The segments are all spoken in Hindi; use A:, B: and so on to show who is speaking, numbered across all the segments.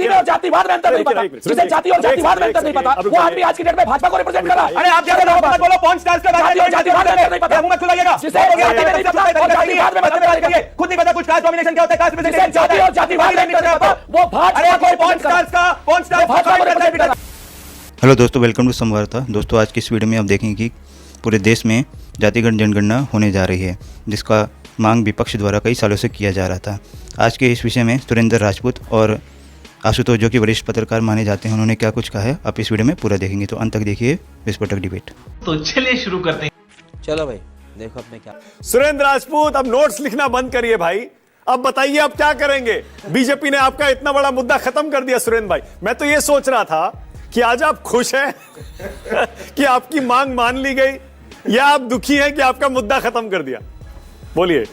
A: जाति में और जातिवाद में अंतर नहीं पता, जिसे जाति और जातिवाद में अंतर नहीं पता, वो आदमी आज की डेट में भाजपा को रिप्रेजेंट कर रहा है।
B: अरे आप क्या बोलो पॉइंट स्टार्स का
A: जाति और जातिवाद में अंतर नहीं पता,
B: मत सुनाइएगा,
A: जिसे जाति में नहीं पता और जातिवाद में अंतर नहीं,
B: खुद नहीं पता कुछ कास्ट डोमिनेशन क्या होता है, कास्ट
A: जिसे जाति और जातिवाद में अंतर नहीं पता, वो भाजपा को
B: पॉइंट स्टार्स का
C: हेलो दोस्तों, वेलकम टू संवाददाता। दोस्तों, आज की इस वीडियो में आप देखेंगे कि पूरे देश में जातिगत जनगणना होने जा रही है, जिसका मांग विपक्ष द्वारा कई सालों से किया जा रहा था। आज के इस विषय में सुरेंद्र राजपूत और आशुतोष, जो कि वरिष्ठ पत्रकार माने जाते हैं, उन्होंने क्या कुछ कहा है, आप इस वीडियो में पूरा देखेंगे, तो अंत तक देखिए विस्फोटक डिबेट।
D: तो चलिए शुरू करते हैं।
E: चलो भाई, देखो अपने क्या।
F: सुरेंद्र राजपूत, अब नोट्स लिखना बंद करिए भाई। अब बताइए अब क्या करेंगे? बीजेपी ने आपका इतना बड़ा मुद्दा खत्म कर दिया। सुरेंद्र भाई, मैं तो ये सोच रहा था कि आज आप खुश हैं कि आपकी मांग मान ली गई, या आप दुखी हैं कि आपका मुद्दा खत्म कर दिया? बोलिए।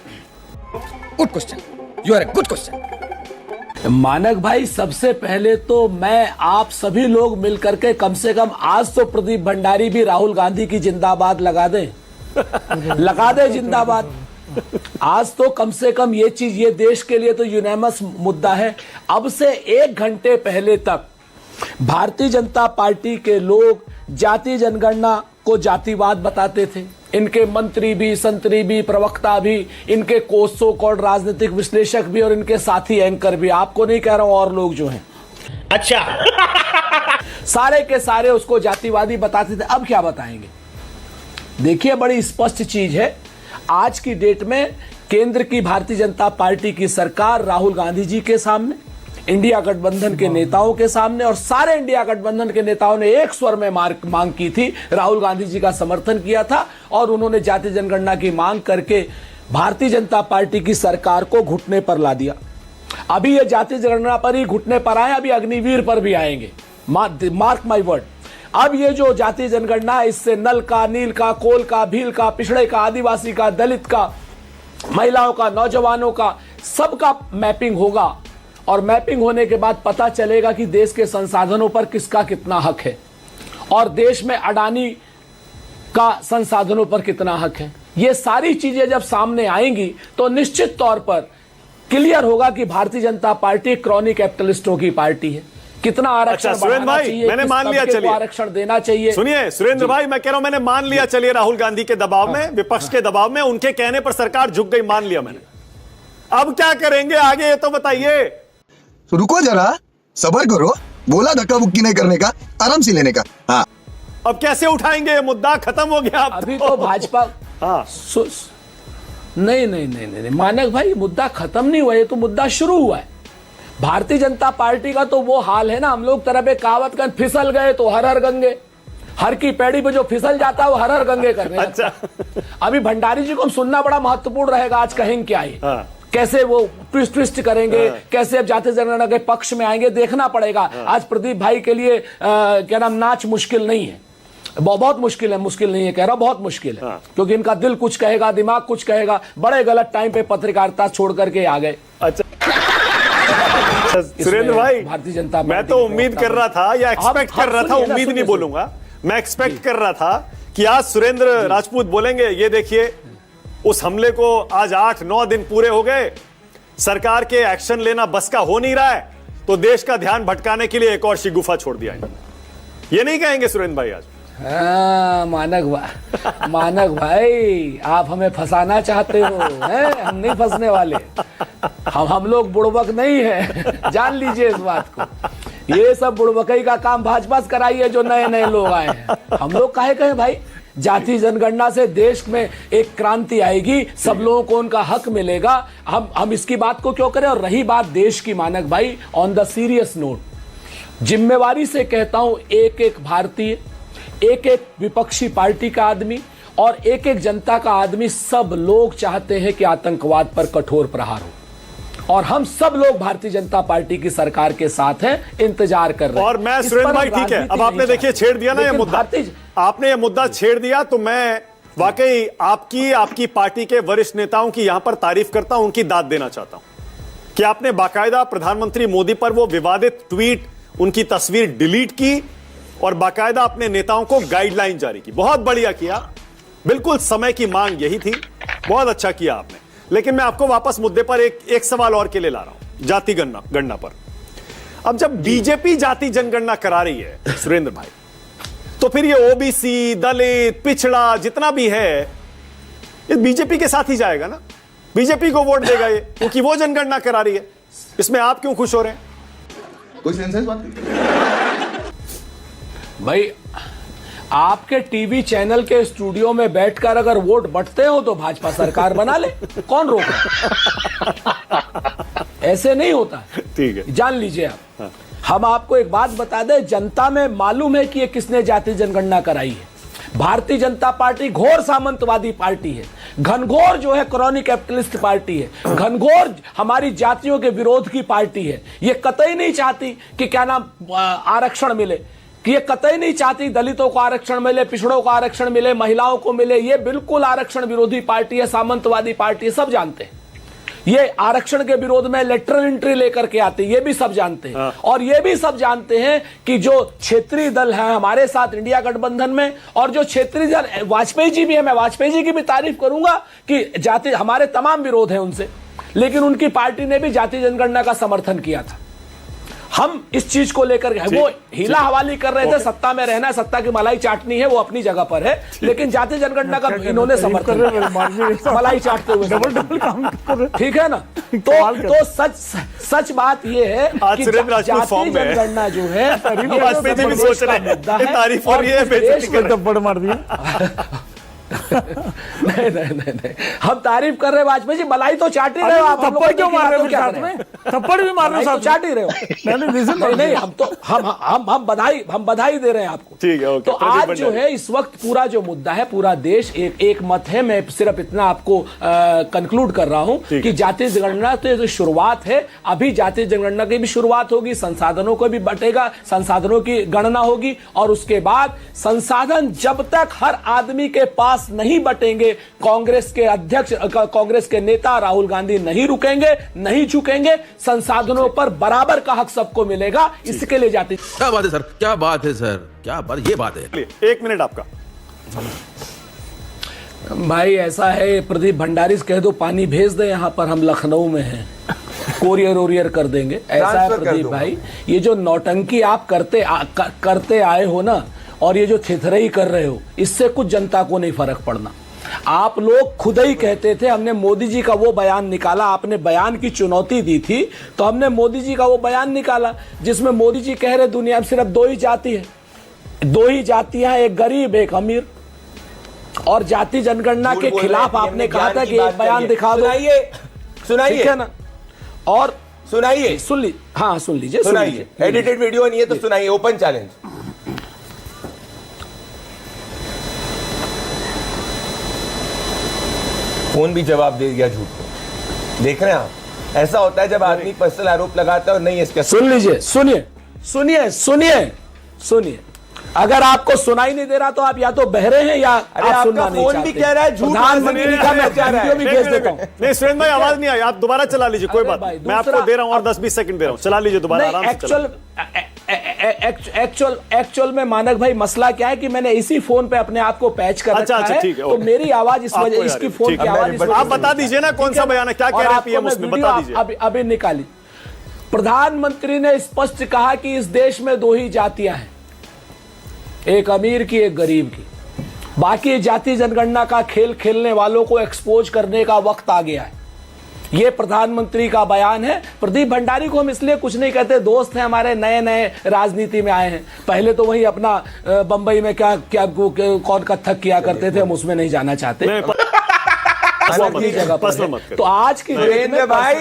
G: Good question, you are a good question. Manak भाई, सबसे पहले तो मैं आप सभी लोग मिलकर के कम से कम आज तो प्रदीप भंडारी भी राहुल गांधी की जिंदाबाद लगा दें लगा दे जिंदाबाद। आज तो कम से कम ये चीज, ये देश के लिए तो यूनानिमस मुद्दा है। अब से 1 घंटे पहले तक भारतीय जनता पार्टी के लोग जाति जनगणना को जातिवाद बताते थे। इनके मंत्री भी, संतरी भी, प्रवक्ता भी, इनके सो कॉल्ड राजनीतिक विश्लेषक भी और इनके साथी एंकर भी, आपको नहीं कह रहा हूं, और लोग जो हैं, अच्छा सारे के सारे उसको जातिवादी बताते थे। अब क्या बताएंगे? देखिए, बड़ी स्पष्ट चीज है। आज की डेट में केंद्र की भारतीय जनता पार्टी की सरकार राहुल गांधी जी के सामने, इंडिया गठबंधन के नेताओं के सामने, और सारे इंडिया गठबंधन के नेताओं ने एक स्वर में मांग की थी, राहुल गांधी जी का समर्थन किया था, और उन्होंने जाति जनगणना की मांग करके भारतीय जनता पार्टी की सरकार को घुटने पर ला दिया। अभी ये जाति जनगणना पर ही घुटने पर आए, अभी अग्निवीर पर भी आएंगे, मार्क माई वर्ड। अब ये जो जाति जनगणना है, इससे नल का, नील का, कोल का, भील का, पिछड़े का, आदिवासी का, दलित का, महिलाओं का, नौजवानों का, सबका मैपिंग होगा, और मैपिंग होने के बाद पता चलेगा कि देश के संसाधनों पर किसका कितना हक है, और देश में अडानी का संसाधनों पर कितना हक है। ये सारी चीजें जब सामने आएंगी तो निश्चित तौर पर क्लियर होगा कि भारतीय जनता पार्टी क्रॉनिक कैपिटलिस्टों की पार्टी है। कितना आरक्षण बढ़ाना चाहिए,
F: मैंने मान लिया, चलिए
G: आरक्षण देना चाहिए।
F: सुनिए सुरेंद्र भाई, मैं कह रहा हूं मैंने मान लिया, चलिए राहुल गांधी के दबाव में, विपक्ष के दबाव में, उनके कहने पर सरकार झुक गई, मान लिया मैंने। अब क्या करेंगे आगे, ये तो बताइए।
H: तो रुको जरा, सब्र करो। बोला धक्का बुक्की नहीं करने का, आराम से लेने का। हाँ,
F: अब कैसे उठाएंगे? मुद्दा खत्म हो गया।
G: अभी तो भाजपा
F: हाँ
G: नहीं, मानक भाई, मुद्दा खत्म नहीं हुआ, ये तो मुद्दा शुरू हुआ है। भारतीय जनता पार्टी का तो वो हाल है ना, हम लोग तरफ एक कहावत कर, फिसल गए तो हर हर गंगे। हर की पैड़ी पे जो फिसल जाता है वो हर हर गंगे करने लगता है। अभी भंडारी जी को हम सुनना बड़ा महत्वपूर्ण रहेगा, आज कहेंगे क्या है, कैसे वो ट्विस्ट करेंगे, कैसे अब जाति जनगणना के पक्ष में आएंगे, देखना पड़ेगा। आज प्रदीप भाई के लिए क्या नाम, नाच मुश्किल नहीं है, बहुत मुश्किल है, मुश्किल नहीं है कह रहा, बहुत मुश्किल है, क्योंकि इनका दिल कुछ कहेगा, दिमाग कुछ कहेगा। बड़े गलत टाइम पे पत्रकारिता छोड़ करके आ गए।
F: अच्छा सुरेंद्र भाई,
G: भारतीय जनता,
F: मैं तो उम्मीद कर रहा था, या एक्सपेक्ट कर रहा था, उम्मीद नहीं बोलूंगा, मैं एक्सपेक्ट कर रहा था कि आज सुरेंद्र राजपूत बोलेंगे, ये देखिए उस हमले को आज 8-9 दिन पूरे हो गए, सरकार के एक्शन लेना बस का हो नहीं रहा है, तो देश का ध्यान भटकाने के लिए एक और शिगुफा छोड़ दिया। ये नहीं कहेंगे सुरेंद्र भाई आज?
G: मानक भाई, आप हमें फंसाना चाहते हो, हैं? हम नहीं फंसने वाले, हम लोग बुड़बक नहीं है, जान लीजिए इस बात को। ये सब बुड़बकई का काम भाजपा से कराइए, जो नए नए लोग आए हैं। हम लोग काहे कहें भाई, जाति जनगणना से देश में एक क्रांति आएगी, सब लोगों को उनका हक मिलेगा। हम इसकी बात को क्यों करें? और रही बात देश की, मानक भाई, ऑन द सीरियस नोट, जिम्मेवारी से कहता हूं, एक एक भारतीय, एक एक विपक्षी पार्टी का आदमी और एक एक जनता का आदमी, सब लोग चाहते हैं कि आतंकवाद पर कठोर प्रहार हो, और हम सब लोग भारतीय जनता पार्टी की सरकार के साथ हैं, इंतजार कर रहे हैं।
F: और मैं सुरेंद्र भाई, ठीक है, अब आपने देखिए छेड़ दिया ना ये मुद्दा, आपने ये मुद्दा छेड़ दिया, तो मैं वाकई आपकी पार्टी के वरिष्ठ नेताओं की यहां पर तारीफ करता हूं, उनकी दाद देना चाहता हूं कि आपने बाकायदा प्रधानमंत्री मोदी पर वो विवादित ट्वीट, उनकी तस्वीर डिलीट की, और बाकायदा अपने नेताओं को गाइडलाइन जारी की। बहुत बढ़िया किया, बिल्कुल समय की मांग यही थी, बहुत अच्छा किया आपने। लेकिन मैं आपको वापस मुद्दे पर एक सवाल और के लिए ला रहा हूं, जाति गणना पर। अब जब बीजेपी जाति जनगणना करा रही है सुरेंद्र भाई, तो फिर ये ओबीसी, दलित, पिछड़ा जितना भी है ये बीजेपी के साथ ही जाएगा ना, बीजेपी को वोट देगा ये, क्योंकि वो जनगणना करा रही है। इसमें आप क्यों खुश हो रहे हैं?
H: कोई सेंस है इस बात की?
G: भाई आपके टीवी चैनल के स्टूडियो में बैठकर अगर वोट बंटते हो तो भाजपा सरकार बना ले, कौन रोक रहा है? ऐसे नहीं होता।
F: ठीक है,
G: जान लीजिए आप। हम आपको एक बात बता दें, जनता में मालूम है कि ये किसने जाति जनगणना कराई है। भारतीय जनता पार्टी घोर सामंतवादी पार्टी है, घनघोर जो है क्रॉनिक कैपिटलिस्ट पार्टी है, घनघोर हमारी जातियों के विरोध की पार्टी है। ये कतई नहीं चाहती कि क्या नाम आरक्षण मिले, कि ये कतई नहीं चाहती दलितों को आरक्षण मिले, पिछड़ों को आरक्षण मिले, महिलाओं को मिले। ये बिल्कुल आरक्षण विरोधी पार्टी है, सामंतवादी पार्टी है, सब जानते हैं। ये आरक्षण के विरोध में लेटरल एंट्री लेकर के आते हैं, ये भी सब जानते हैं। और ये भी सब जानते हैं कि जो क्षेत्रीय दल है हमारे साथ इंडिया गठबंधन में, और जो क्षेत्रीय दल वाजपेयी जी भी है, मैं वाजपेयी जी की भी तारीफ करूंगा कि जाति हमारे तमाम विरोध है उनसे, लेकिन उनकी पार्टी ने भी जाति जनगणना का समर्थन किया था। हम इस चीज को लेकर वो हीला हवाली कर रहे थे, सत्ता में रहना है, सत्ता की मलाई चाटनी है, वो अपनी जगह पर है, लेकिन जाति जनगणना का इन्होंने समर्थन किया, मलाई चाटते हुए डबल काम। ठीक है ना? तो सच बात ये है कि जाति जनगणना जो है
F: तारीफ हो रही है,
G: थप्पड़ मार दिया। नहीं, हम तारीफ कर रहे हैं वाजपेयी जी, मलाई तो चाट ही रहे हो आप। थप्पड़ क्यों मार रहे हो? साथ में थप्पड़ भी मार रहे हो, चाट ही रहे हो। नहीं, हम तो हम बधाई दे रहे हैं आपको।
F: ठीक है, ओके।
G: तो आज जो है इस वक्त पूरा जो मुद्दा है, पूरा देश एक मत है। मैं सिर्फ इतना आपको कंक्लूड कर रहा हूं कि जाति जनगणना तो शुरुआत है, अभी जाति जनगणना की भी शुरुआत होगी, संसाधनों को भी बटेगा, संसाधनों की गणना होगी, और उसके बाद संसाधन जब तक हर आदमी के पास नहीं बटेंगे, कांग्रेस के अध्यक्ष, कांग्रेस के नेता राहुल गांधी नहीं रुकेंगे, नहीं झुकेंगे। संसाधनों पर बराबर का हक सबको मिलेगा, इसके लिए जाति।
E: क्या बात है सर, क्या बात है सर, क्या बात, ये बात है।
F: 1 मिनट आपका।
G: भाई ऐसा है, प्रदीप भंडारी से कह दो पानी भेज दे, यहां पर हम लखनऊ में हैं, कोरियर कर देंगे। ऐसा है प्रदीप भाई, ये जो नौटंकी आप करते आए हो ना, और ये जो थिथरई कर रहे हो, इससे कुछ जनता को नहीं फर्क पड़ना। आप लोग खुद ही कहते थे, हमने मोदी जी का वो बयान निकाला, आपने बयान की चुनौती दी थी, तो हमने मोदी जी का वो बयान निकाला जिसमें मोदी जी कह रहे दुनिया में सिर्फ 2 ही जाति है, 2 ही जातियां, एक गरीब एक अमीर। और जाति जनगणना के खिलाफ आपने कहा था कि एक बयान दिखा दो,
B: सुनाइए,
G: ठीक है ना? और
B: सुनाइए,
G: सुन लीजिए,
B: सुनाइए। एडिटेड वीडियो नहीं है तो सुनाइए, ओपन चैलेंज। फोन भी जवाब दे दिया झूठ को। देख रहे हैं आप, ऐसा होता है जब आदमी पर्सनल आरोप लगाता है और नहीं इसके।
G: सुन लीजिए, सुनिए। अगर आपको सुनाई नहीं दे रहा तो आप या तो बहरे हैं या आप सुनना नहीं चाहते।
B: फोन भी कह रहा है झूठ,
G: प्रधानमंत्री का मैं वीडियो भी भेज देता हूं।
F: नहीं सुरेंद्र भाई, आवाज नहीं आई, आप दोबारा चला लीजिए, कोई बात नहीं, मैं आपको दे रहा हूं और 10-20 सेकंड दे रहा हूं, चला लीजिए दोबारा, आराम से
G: एक्चुअल में मानक भाई मसला क्या है कि मैंने इसी फोन पे अपने आप को पैच कर रखा है,
F: ठीक है,
G: तो मेरी आवाज इस वजह, इसकी फोन की आवाज,
F: आप बता दीजिए ना कौन सा बयान है, क्या कह रहे हैं पीएम उसमें, बता दीजिए।
G: अभी निकाली। प्रधानमंत्री ने स्पष्ट कहा कि इस देश में 2 ही जातियां हैं, एक अमीर की एक गरीब की। बाकी जाति जनगणना का खेल खेलने वालों को एक्सपोज करने का वक्त आ गया है। यह प्रधानमंत्री का बयान है। प्रदीप भंडारी को हम इसलिए कुछ नहीं कहते, दोस्त हैं हमारे, नए राजनीति में आए हैं। पहले तो वही अपना बंबई में क्या कौन कथक किया करते थे, हम उसमें नहीं जाना चाहते। तो आज की डेट में
B: भाई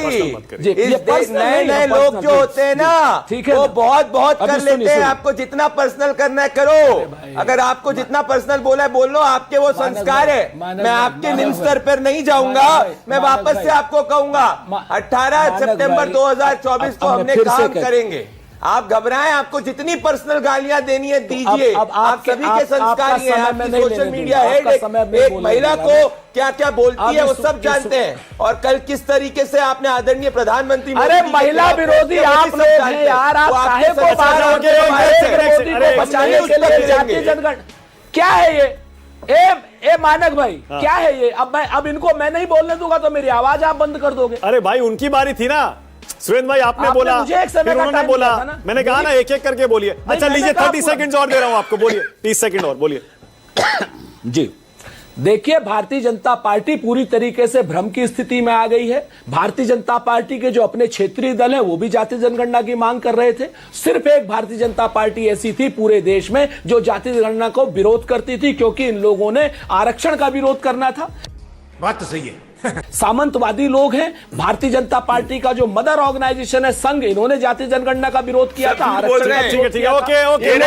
B: नए लोग जो होते हैं ना,
G: ठीक है,
B: वो बहुत कर लेते हैं। आपको जितना पर्सनल करना है करो, अगर आपको जितना पर्सनल बोला है बोल लो, आपके वो संस्कार है। मैं आपके निम्न स्तर पर नहीं जाऊंगा, मैं वापस से आपको कहूंगा 18 सितंबर 2024 को हमने काम करेंगे। आप घबराएं, आपको जितनी पर्सनल गालियां देनी है दीजिए, आप सभी के संस्कारी हैं। आपकी सोशल मीडिया हेड एक महिला को क्या क्या बोलती है वो सब जानते हैं, और कल किस तरीके से आपने आदरणीय प्रधानमंत्री,
G: अरे महिला विरोधी आप लोग हैं यार, आप काहे को बचाने के लिए जाति जनगणना क्या है ये? ए मानक भाई, क्या है ये? अब इनको मैं नहीं बोलने दूंगा तो मेरी आवाज आप बंद कर दोगे।
F: अरे भाई उनकी बारी थी ना, सुरेंद्र भाई आपने
G: आपने
F: बोला,
G: मुझे एक समय
F: फिर
G: का
F: उन्होंने
G: टाइम
F: बोला,
G: दिया था ना।
F: मैंने कहा ना एक एक करके बोलिए। अच्छा
G: मैंने
F: लीजिए
G: कहा
F: 30 सेकंड और दे रहा हूं आपको, बोलिए 30 सेकंड और बोलिए।
G: जी देखिए, भारतीय जनता पार्टी पूरी तरीके से भ्रम की स्थिति में आ गई है। भारतीय जनता पार्टी के जो अपने क्षेत्रीय दल हैं वो भी जाति जनगणना की मांग कर रहे थे। सिर्फ एक भारतीय जनता पार्टी ऐसी थी पूरे देश में जो जाति जनगणना को विरोध करती थी, क्योंकि इन लोगों ने आरक्षण का विरोध करना था।
E: बात तो सही है।
G: सामंतवादी लोग हैं। भारतीय जनता पार्टी का जो मदर ऑर्गेनाइजेशन है संघ, इन्होंने जाति जनगणना का विरोध किया था।
B: बोल रहे हैं।
F: ठीक है ओके ओके।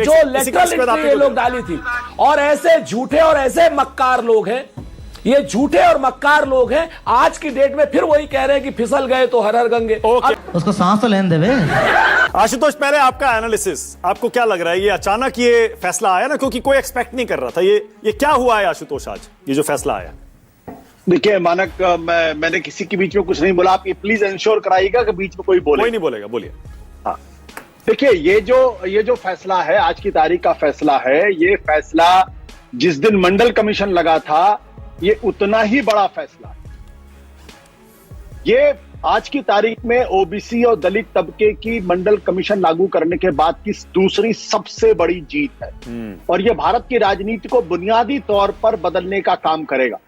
G: जो लेटरल ये लोग डाली थी, और ऐसे झूठे और ऐसे मक्कार लोग हैं, ये झूठे और मक्कार लोग हैं। आज की डेट में फिर वही कह रहे हैं कि फिसल गए तो हर हर गंगे।
I: उसको सांस तो लेने देवे।
F: आशुतोष पहले आपका एनालिसिस, आपको क्या लग रहा है ये अचानक ये फैसला आया ना, क्योंकि कोई एक्सपेक्ट नहीं कर रहा था। ये क्या हुआ है आशुतोष आज ये जो फैसला आया?
J: देखिए मानक, मैंने किसी के बीच में कुछ नहीं बोला। आप ये प्लीज इंश्योर कराइएगा कि बीच में कोई बोले।
F: कोई नहीं बोलेगा, बोलिए।
J: हाँ देखिए, ये जो फैसला है, आज की तारीख का फैसला है, ये फैसला जिस दिन मंडल कमीशन लगा था, ये उतना ही बड़ा फैसला है। ये आज की तारीख में ओबीसी और दलित तबके की मंडल कमीशन लागू करने के बाद की दूसरी सबसे बड़ी जीत है, और ये भारत की राजनीति को बुनियादी तौर पर बदलने का काम करेगा।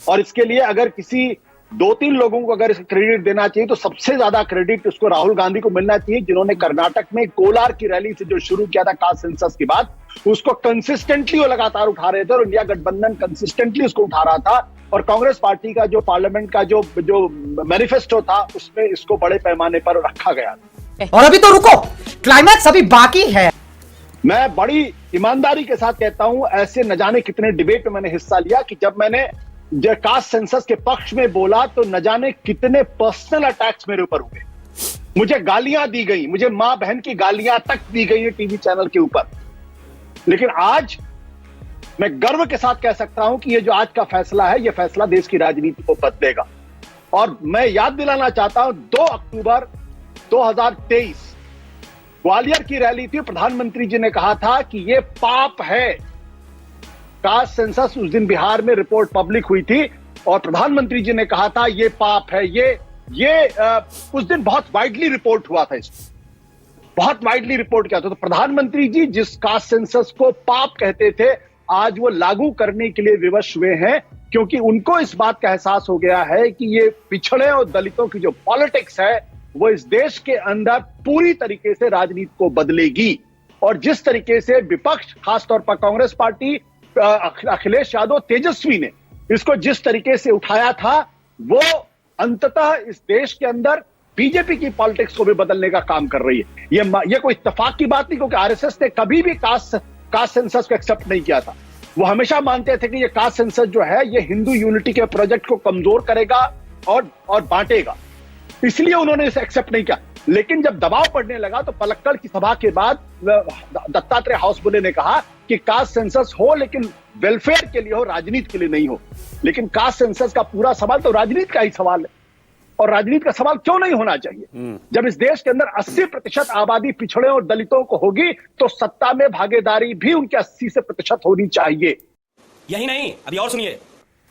J: और इसके लिए अगर किसी 2-3 लोगों को अगर क्रेडिट देना चाहिए तो सबसे ज्यादा क्रेडिट उसको राहुल गांधी को मिलना चाहिए, जिन्होंने कर्नाटक में कोलार की रैली से जो शुरू किया था कास्ट सेंसस के बाद, उसको कंसिस्टेंटली वो लगातार उठा रहे थे, और इंडिया गठबंधन कंसिस्टेंटली उसको उठा रहा था। और कांग्रेस पार्टी का जो पार्लियामेंट का जो मैनिफेस्टो था, उसमें इसको बड़े पैमाने पर रखा गया।
I: और अभी तो रुको, क्लाइमैक्स अभी बाकी है।
J: मैं बड़ी ईमानदारी के साथ कहता हूं, ऐसे न जाने कितने डिबेट में मैंने हिस्सा लिया कि जब मैंने कास्ट सेंसस के पक्ष में बोला तो न जाने कितने पर्सनल अटैक्स मेरे ऊपर हुए। मुझे गालियां दी गई, मुझे मां बहन की गालियां तक दी गई है टीवी चैनल के ऊपर। लेकिन आज मैं गर्व के साथ कह सकता हूं कि ये जो आज का फैसला है, ये फैसला देश की राजनीति को बदलेगा। और मैं याद दिलाना चाहता हूं, 2 अक्टूबर 2023 ग्वालियर की रैली थी। प्रधानमंत्री जी ने कहा था कि ये पाप है। कास्ट सेंसस उस दिन बिहार में रिपोर्ट पब्लिक हुई थी, और प्रधानमंत्री जी ने कहा था ये पाप है। उस दिन बहुत वाइडली रिपोर्ट हुआ था, इसको बहुत वाइडली रिपोर्ट किया था। तो प्रधानमंत्री जी जिस कास्ट सेंसस को पाप कहते थे, आज वो लागू करने के लिए विवश हुए हैं, क्योंकि उनको इस बात का एहसास हो गया है कि ये पिछड़े और दलितों की जो पॉलिटिक्स है, वो इस देश के अंदर पूरी तरीके से राजनीति को बदलेगी। और जिस तरीके से विपक्ष, खासतौर पर कांग्रेस पार्टी, अखिलेश यादव, तेजस्वी ने इसको जिस तरीके से उठाया था, वो अंततः इस देश के अंदर बीजेपी की पॉलिटिक्स को भी बदलने का काम कर रही है। ये कोई इत्तेफाक की बात नहीं, क्योंकि आरएसएस ने कभी भी कास्ट सेंसस को एक्सेप्ट नहीं किया था। वो हमेशा मानते थे कि ये कास्ट सेंसस जो है, ये हिंदू यूनिटी के प्रोजेक्ट को कमजोर करेगा और बांटेगा, इसलिए उन्होंने इसे एक्सेप्ट नहीं किया। लेकिन जब दबाव पड़ने लगा तो पलक्कड़ की सभा के बाद दत्तात्रेय हाउसबुले ने कहा कि कास्ट सेंसस हो, लेकिन वेलफेयर के लिए हो, राजनीति के लिए नहीं हो। लेकिन कास्ट सेंसस का पूरा सवाल तो राजनीति का ही सवाल है, और राजनीति का सवाल क्यों नहीं होना चाहिए? जब इस देश के अंदर 80% आबादी पिछड़े और दलितों को होगी, तो सत्ता में भागीदारी भी उनके 80% होनी चाहिए।
A: यही नहीं, अभी और सुनिए,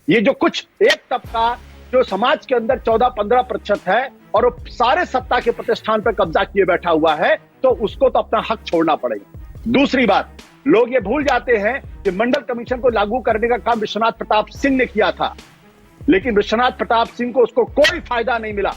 J: ये जो कुछ एक तबका जो समाज के अंदर 14-15% है, और वो सारे सत्ता के प्रतिष्ठान पर कब्जा किए बैठा हुआ है, तो उसको तो अपना हक छोड़ना पड़ेगा। दूसरी बात, लोग ये भूल जाते हैं कि मंडल कमीशन को लागू करने का काम विश्वनाथ प्रताप सिंह ने किया था, लेकिन विश्वनाथ प्रताप सिंह को उसको कोई फायदा नहीं मिला।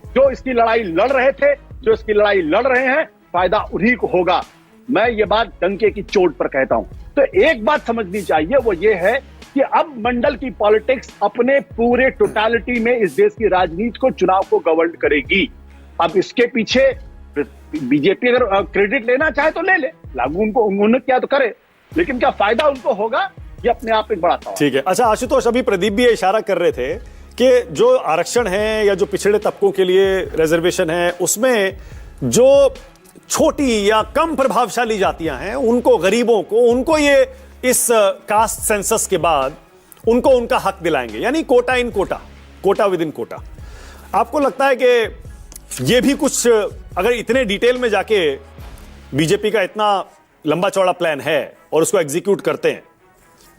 J: जो इसकी लड़ाई लड़ रहे थे, जो इसकी लड़ाई लड़ रहे हैं, फायदा उन्हीं को होगा। मैं ये बात डंके की चोट पर कहता हूं। तो एक बात समझनी चाहिए, वो ये है कि अब मंडल की पॉलिटिक्स अपने पूरे टोटलिटी में इस देश की राजनीति को, चुनाव को गवर्न करेगी। अब इसके पीछे बीजेपी अगर क्रेडिट लेना चाहे तो ले ले, लागू उन्होंने किया तो करे, लेकिन क्या फायदा उनको होगा, ये अपने आप एक बड़ा सवाल।
F: ठीक है। अच्छा आशुतोष, अभी प्रदीप भी ये इशारा कर रहे थे कि जो आरक्षण है या जो पिछड़े तबकों के लिए रिजर्वेशन है, उसमें जो छोटी या कम प्रभावशाली जातियां हैं, उनको, गरीबों को, उनको ये इस कास्ट सेंसस के बाद उनको उनका हक दिलाएंगे, यानी कोटा इन कोटा, कोटा विद इन कोटा। आपको लगता है कि ये भी कुछ, अगर इतने डिटेल में जाके बीजेपी का इतना लंबा चौड़ा प्लान है और उसको एग्जीक्यूट करते हैं,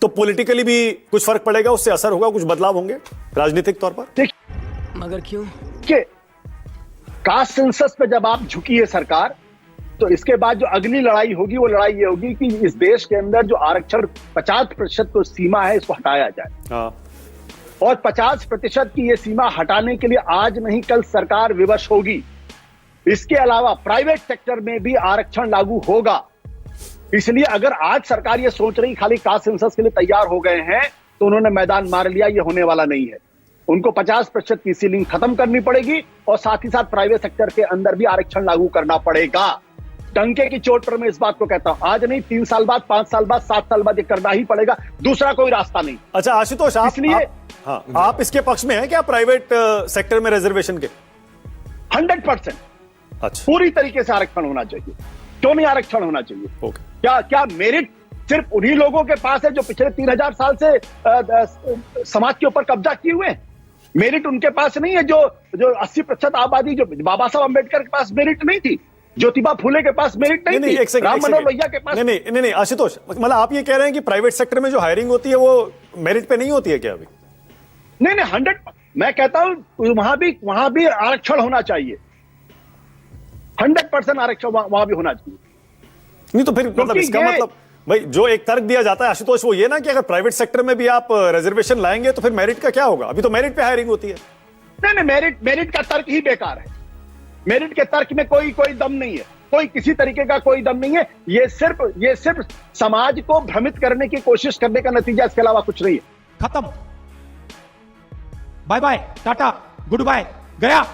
F: तो पॉलिटिकली भी कुछ फर्क पड़ेगा, उससे असर होगा, कुछ बदलाव होंगे राजनीतिक तौर पर?
I: मगर क्यों?
J: कि कास्ट सेंसस पे जब आप झुकी है सरकार, तो इसके बाद जो अगली लड़ाई होगी वो लड़ाई ये होगी कि इस देश के अंदर जो आरक्षण 50% तो सीमा है इसको हटाया जाए। और 50% की ये सीमा हटाने के लिए आज नहीं कल सरकार विवश होगी। इसके अलावा प्राइवेट सेक्टर में भी आरक्षण लागू होगा। इसलिए अगर आज सरकार ये सोच रही खाली कास्ट सेंसस के लिए तैयार हो गए हैं तो उन्होंने मैदान मार लिया, ये होने वाला नहीं है। उनको 50% की सीलिंग खत्म करनी पड़ेगी और साथ ही साथ प्राइवेट सेक्टर के अंदर भी आरक्षण लागू करना पड़ेगा। टंके की चोट पर मैं इस बात को कहता हूं, आज नहीं 3 साल बाद, 5 साल बाद, 7 साल बाद ये करना ही पड़ेगा, दूसरा कोई रास्ता नहीं।
F: अच्छा आशुतोष, आप इसके पक्ष में हैं क्या प्राइवेट सेक्टर में रिजर्वेशन के?
J: 100%।
F: अच्छा,
J: पूरी तरीके से आरक्षण होना चाहिए। क्यों नहीं आरक्षण होना चाहिए? क्या मेरिट सिर्फ उन्हीं लोगों के पास है जो पिछले 3000 साल से समाज के ऊपर कब्जा किए हुए हैं? मेरिट उनके पास नहीं है जो 80% आबादी, जो बाबा साहब अंबेडकर के पास मेरिट नहीं थी, ज्योतिबा फूले के पास मेरिट नहीं थी, राम मनोहर लोहिया के पास
F: नहीं आशुतोष, मतलब आप ये कह रहे हैं कि प्राइवेट सेक्टर में जो हायरिंग होती है वो मेरिट पे नहीं होती है क्या अभी?
J: नहीं 100, मैं कहता हूं वहां भी आरक्षण होना चाहिए। 100% आरक्षण वहां भी होना चाहिए।
F: नहीं तो फिर मतलब इसका मतलब भाई जो एक तर्क दिया जाता है आशुतोष वो ये ना कि अगर प्राइवेट सेक्टर में भी आप रिजर्वेशन लाएंगे तो फिर मेरिट का क्या होगा? अभी तो मेरिट पे हायरिंग होती है।
J: नहीं मेरिट का तर्क ही बेकार है। मेरिट के तर्क में कोई दम नहीं है, कोई किसी तरीके का कोई दम नहीं है। ये सिर्फ समाज को भ्रमित करने की कोशिश करने का नतीजा, इसके अलावा कुछ नहीं है।
A: खत्म, बाय बाय, टाटा, गुड बाय, गया।